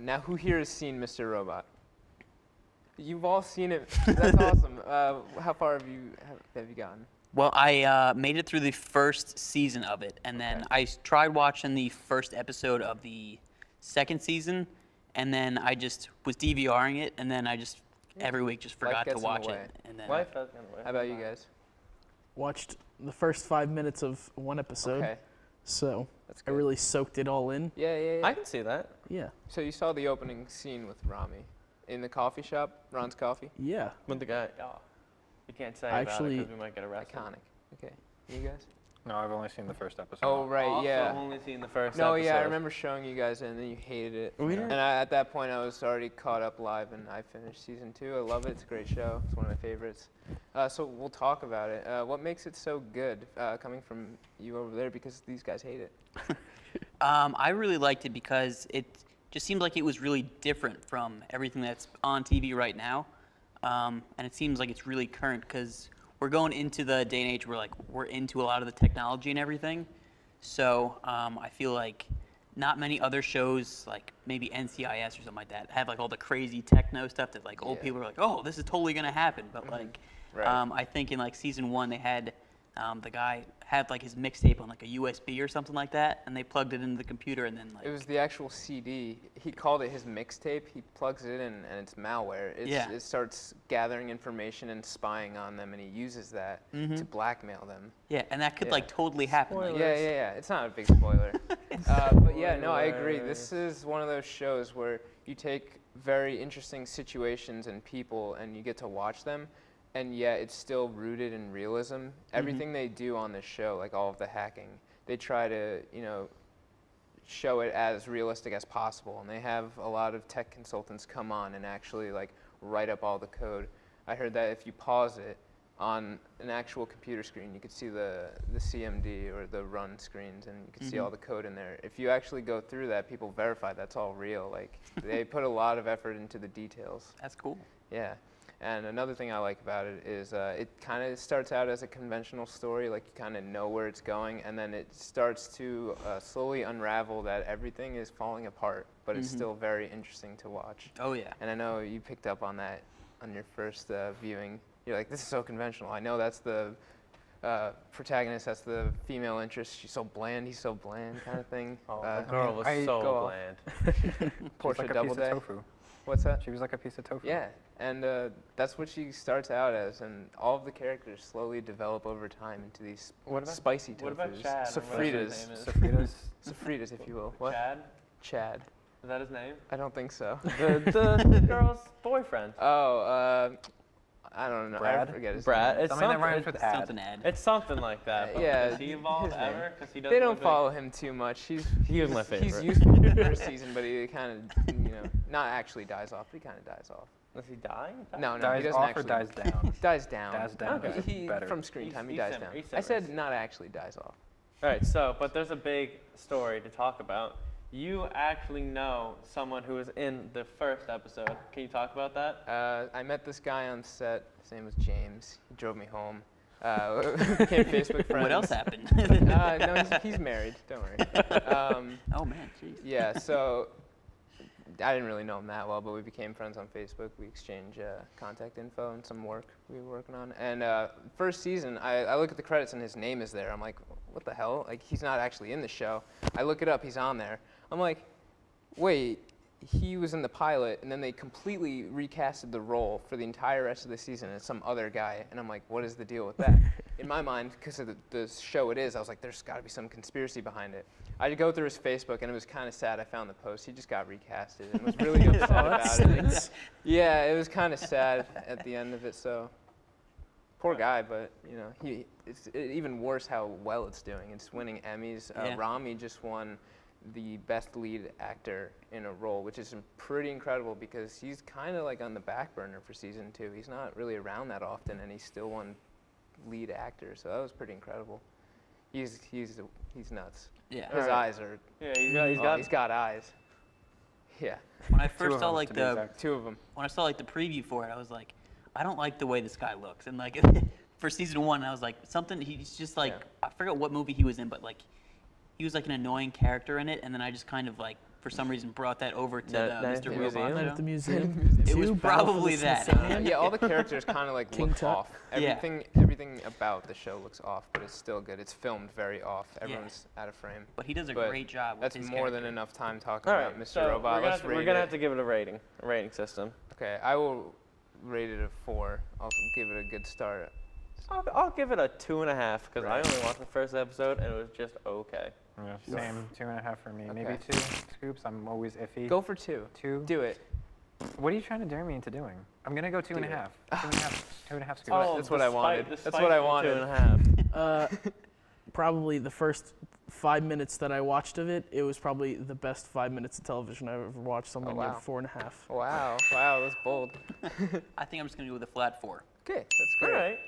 Now, who here has seen Mr. Robot? You've all seen it. That's awesome. How far have you gotten? Well, I made it through the first season of it, and then I tried watching the first episode of the second season, and then I just was DVRing it, and then I just every week just forgot to watch it. And then Life does get in the way. How about you guys? Watched the first 5 minutes of one episode, Okay. so That's I good. really soaked it all in. Yeah. I can see that. Yeah, So you saw the opening scene with Rami in the coffee shop, Ron's Coffee? yeah. With the guy. Oh, you can't say Actually- about it because we might get arrested. Iconic. Okay. You guys? No, I've only seen the first episode. Oh, right, Also yeah. only seen the first No, episode. yeah, I remember showing you guys it, and then you hated it. We didn't- And at that point, I was already caught up live, and I finished season 2. I love it. It's a great show. It's one of my favorites. So we'll talk about it. What makes it so good, coming from you over there, because these guys hate it? I really liked it because it just seemed like it was really different from everything that's on TV right now, and it seems like it's really current because we're going into the day and age where we're into a lot of the technology and everything. So I feel like not many other shows, like maybe NCIS or something like that, have all the crazy techno stuff that old people are like, oh, this is totally gonna happen. But Right. I think in season 1 they had the guy had his mixtape on a USB or something like that, and they plugged it into the computer, and then It was the actual CD. He called it his mixtape. He plugs it in, and it's malware. It starts gathering information and spying on them, and he uses that to blackmail them. yeah, and that could Yeah. totally happen. Yeah. It's not a big spoiler. But yeah, no, I agree. This is one of those shows where you take very interesting situations and people, and you get to watch them, and yet it's still rooted in realism. Everything they do on this show, like all of the hacking, they try to, show it as realistic as possible. And they have a lot of tech consultants come on and actually write up all the code. I heard that if you pause it on an actual computer screen, you could see the CMD or the run screens, and you could see all the code in there. If you actually go through that, people verify that's all real. They put a lot of effort into the details. That's cool. Yeah. And another thing I like about it is it kind of starts out as a conventional story, you kind of know where it's going, and then it starts to slowly unravel that everything is falling apart, but it's still very interesting to watch. Oh yeah. And I know you picked up on that on your first viewing. You're like, this is so conventional. I know that's the protagonist, that's the female interest. She's so bland, he's so bland, kind of thing. Oh, the girl was go so off. bland. Portia like a piece Doubleday. of tofu. What's that? She was like a piece of tofu. Yeah, and that's what she starts out as, and all of the characters slowly develop over time into these spicy tofus. What about Chad? Sofritas. Sofritas. Sofritas, if you will. What? Chad? Chad. Is that his name? I don't think so. The girl's boyfriend. Oh, I don't know. Brad? I forget his Brad. name. It's Something that something. rhymes with ad. Something ad. It's something like that. But Yeah, Is he involved his name. ever? Because he doesn't. They don't look like- follow him too much. He was my He's favorite. useful in the first season, but he kind of, not actually dies off, but he kind of dies off. Is he dying? No, he Dies doesn't off actually. or dies down? Dies down. Dies down. Okay. Okay. Better. From screen time, he He's dies simmer- down. he's I said simmers. not actually dies off. All right. So, but there's a big story to talk about. You actually know someone who was in the first episode. Can you talk about that? I met this guy on set. His name was James. He drove me home. Became Facebook friends. What else happened? No, he's married. Don't worry. Oh man, jeez. Yeah, so I didn't really know him that well, but we became friends on Facebook. We exchanged contact info and some work we were working on. And first season, I look at the credits and his name is there. I'm like, what the hell? He's not actually in the show. I look it up. He's on there. I'm like, wait, he was in the pilot, and then they completely recasted the role for the entire rest of the season as some other guy. And I'm like, what is the deal with that? In my mind, because of the show it is, I was like, there's got to be some conspiracy behind it. I go through his Facebook, and it was kind of sad. I found the post. He just got recasted, and was really upset about it. Yeah, it was kind of sad at the end of it. So poor guy, but it's even worse how well it's doing. It's winning Emmys. Yeah. Rami just won the best lead actor in a role, which is pretty incredible because he's kind of on the back burner for season 2. He's not really around that often, and he still won lead actor. So that was pretty incredible. He's nuts. Yeah. His eyes are. Yeah, He's got eyes. Yeah, When I Two first of saw them, to be exact. 2 of them. when I saw the preview for it, I was like, I don't like the way this guy looks. And for season 1, I was like, he's just Yeah. I forget what movie he was in, but he was an annoying character in it, and then I just kind of for some reason brought that over to That the Night at Mr. the Robot Museum? Night show. at the Museum. It was 2, Battle for probably the that. Smithsonian. Yeah, all the characters kind of like King look Tut. off. Yeah. Everything about the show looks off, but it's still good. It's filmed very off. Everyone's out of frame. But he does a But great job with That's his more than character. enough time talking All about right, Mr. so Robot. Let's we're rate gonna it. have to give it a rating system. Okay, I will rate it a 4. I'll give it a good start. I'll give it a 2.5 because Right. I only watched the first episode and it was just okay. Yeah, same, 2.5 for me. Maybe Okay. 2 scoops. I'm always iffy. Go for 2. 2. Do it. What are you trying to dare me into doing? I'm gonna go 2.5. 2.5 scoops. That's what I wanted. despite That's what I your wanted. 2.5. Probably the first 5 minutes that I watched of it, it was probably the best 5 minutes of television I've ever watched. So I'm gonna wow. give it 4.5. Wow, that's bold. I think I'm just going to go with a flat 4. Okay, that's All great. right.